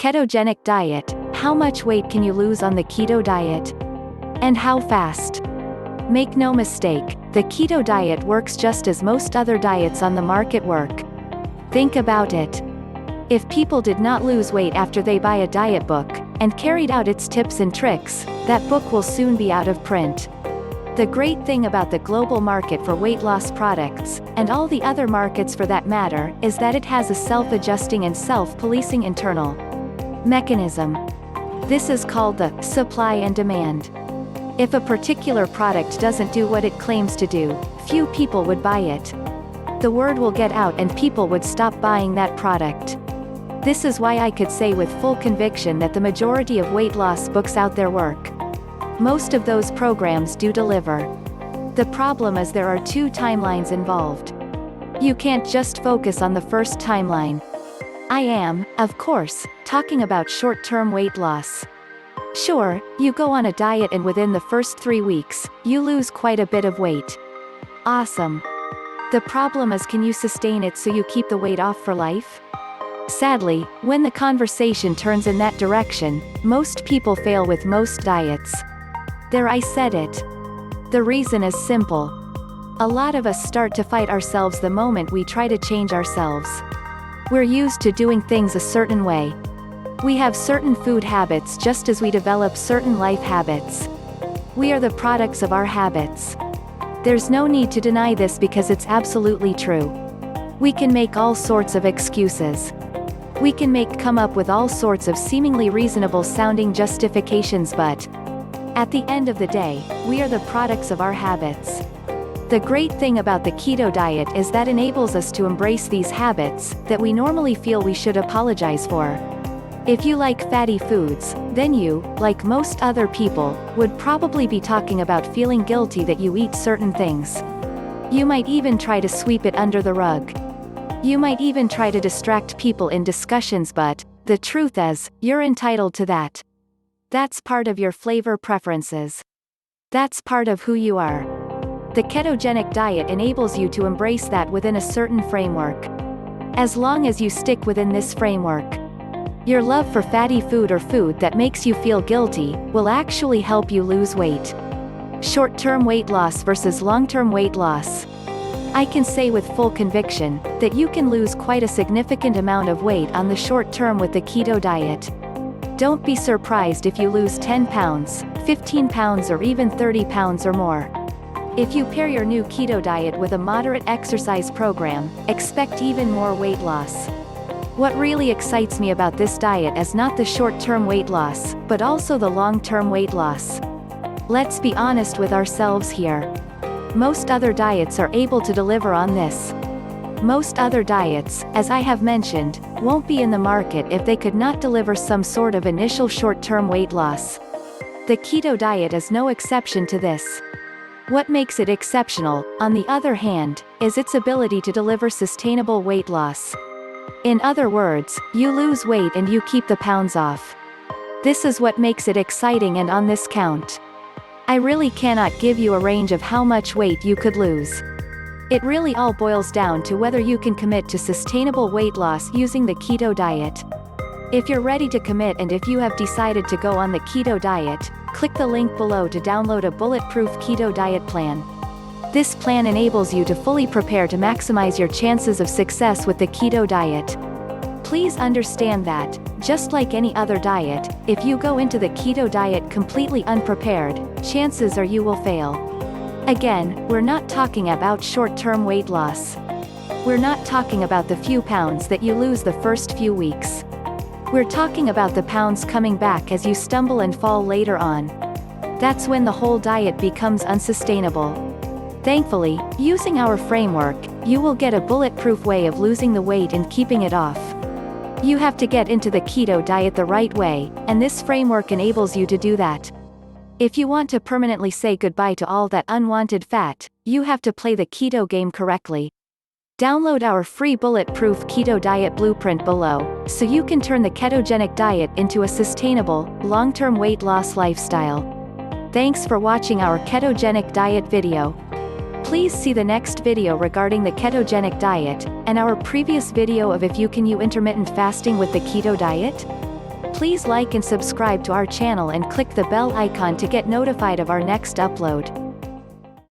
Ketogenic diet: how much weight can you lose on the keto diet? And how fast? Make no mistake, the keto diet works just as most other diets on the market work. Think about it. If people did not lose weight after they buy a diet book, and carried out its tips and tricks, that book will soon be out of print. The great thing about the global market for weight loss products, and all the other markets for that matter, is that it has a self-adjusting and self-policing internal mechanism. This is called the supply and demand. If a particular product doesn't do what it claims to do, few people would buy it. The word will get out and people would stop buying that product. This is why I could say with full conviction that the majority of weight loss books out there work. Most of those programs do deliver. The problem is there are two timelines involved. You can't just focus on the first timeline. I am, of course, talking about short-term weight loss. Sure, you go on a diet and within the first 3 weeks, you lose quite a bit of weight. Awesome. The problem is, can you sustain it so you keep the weight off for life? Sadly, when the conversation turns in that direction, most people fail with most diets. There, I said it. The reason is simple. A lot of us start to fight ourselves the moment we try to change ourselves. We're used to doing things a certain way. We have certain food habits just as we develop certain life habits. We are the products of our habits. There's no need to deny this because it's absolutely true. We can make all sorts of excuses. We can come up with all sorts of seemingly reasonable sounding justifications, but at the end of the day, we are the products of our habits. The great thing about the keto diet is that enables us to embrace these habits that we normally feel we should apologize for. If you like fatty foods, then you, like most other people, would probably be talking about feeling guilty that you eat certain things. You might even try to sweep it under the rug. You might even try to distract people in discussions, but the truth is, you're entitled to that. That's part of your flavor preferences. That's part of who you are. The ketogenic diet enables you to embrace that within a certain framework. As long as you stick within this framework, your love for fatty food or food that makes you feel guilty will actually help you lose weight. Short-term weight loss versus long-term weight loss. I can say with full conviction that you can lose quite a significant amount of weight on the short term with the keto diet. Don't be surprised if you lose 10 pounds, 15 pounds or even 30 pounds or more. If you pair your new keto diet with a moderate exercise program, expect even more weight loss. What really excites me about this diet is not the short-term weight loss, but also the long-term weight loss. Let's be honest with ourselves here. Most other diets are able to deliver on this. Most other diets, as I have mentioned, won't be in the market if they could not deliver some sort of initial short-term weight loss. The keto diet is no exception to this. What makes it exceptional, on the other hand, is its ability to deliver sustainable weight loss. In other words, you lose weight and you keep the pounds off. This is what makes it exciting, and on this count, I really cannot give you a range of how much weight you could lose. It really all boils down to whether you can commit to sustainable weight loss using the keto diet. If you're ready to commit and if you have decided to go on the keto diet, click the link below to download a bulletproof keto diet plan. This plan enables you to fully prepare to maximize your chances of success with the keto diet. Please understand that, just like any other diet, if you go into the keto diet completely unprepared, chances are you will fail. Again, we're not talking about short-term weight loss. We're not talking about the few pounds that you lose the first few weeks. We're talking about the pounds coming back as you stumble and fall later on. That's when the whole diet becomes unsustainable. Thankfully, using our framework, you will get a bulletproof way of losing the weight and keeping it off. You have to get into the keto diet the right way, and this framework enables you to do that. If you want to permanently say goodbye to all that unwanted fat, you have to play the keto game correctly. Download our free bulletproof keto diet blueprint below, so you can turn the ketogenic diet into a sustainable, long-term weight loss lifestyle. Thanks for watching our ketogenic diet video. Please see the next video regarding the ketogenic diet, and our previous video of if you can use intermittent fasting with the keto diet. Please like and subscribe to our channel and click the bell icon to get notified of our next upload.